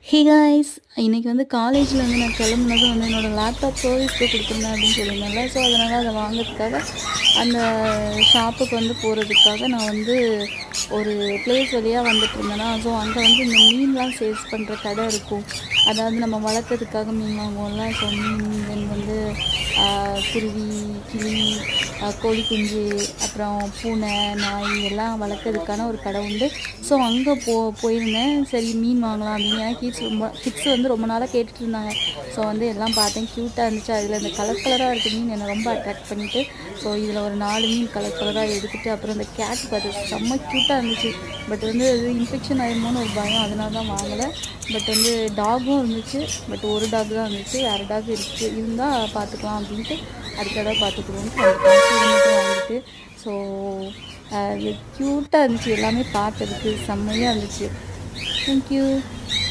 Hey guys, இன்னைக்கு வந்து காலேஜ்லேருந்து நான் கிளம்புனதும் வந்து என்னோடய லேப்டாப் சர்வீஸ்க்கு கொடுத்துருந்தேன் அப்படின்னு சொல்லியிருந்தேன்ல. ஸோ அதனால் அதை வாங்குறதுக்காக அந்த ஷாப்புக்கு வந்து போகிறதுக்காக நான் வந்து ஒரு பிளேஸ் வழியாக வந்துட்டு இருந்தேன்னா, ஸோ அங்கே வந்து இந்த மீன்லாம் சேல்ஸ் பண்ணுற கடை இருக்கும். அதாவது நம்ம வளர்க்கறதுக்காக மீன் வாங்குவோம்ல. ஸோ மீன் தென் வந்து குருவி, கிளி, கோழி குஞ்சு, அப்புறம் பூனை, நாய் எல்லாம் வளர்க்கறதுக்கான ஒரு கடை உண்டு. ஸோ அங்கே போயிருந்தேன். சரி மீன் வாங்கலாம் அப்படின்னு. ஏன்னா கிட்ஸ் வந்து ரொம்ப நாளாக கேட்டுட்டு இருந்தாங்க. ஸோ வந்து எல்லாம் பார்த்தேன், க்யூட்டாக இருந்துச்சு. அதில் இந்த கலர் கலராக இருக்க மீன் என்னை ரொம்ப அட்ராக்ட் பண்ணிவிட்டு, ஸோ இதில் ஒரு 4 மீன் கலர் கலராக எடுத்துகிட்டு, அப்புறம் இந்த கேட் பார்த்து செம்ம க்யூட்டாக இருந்துச்சு. பட் வந்து அது இன்ஃபெக்ஷன் ஆயிருமோன்னு ஒரு பயம், அதனால தான் வாங்கலை. பட் வந்து டாகும் இருந்துச்சு. பட் ஒரு டாக் தான் இருந்துச்சு. வேறு டாக் இருந்தால் பார்த்துக்கலாம் அப்படின்ட்டு அடுத்த தடவை பார்த்துக்குவோன்ட்டு வந்துட்டேன். இது மட்டும் வாங்கிட்டு, ஸோ அது க்யூட்டாக இருந்துச்சு. எல்லாமே பார்க்கறதுக்கு செம்மையாக இருந்துச்சு. தேங்க்யூ.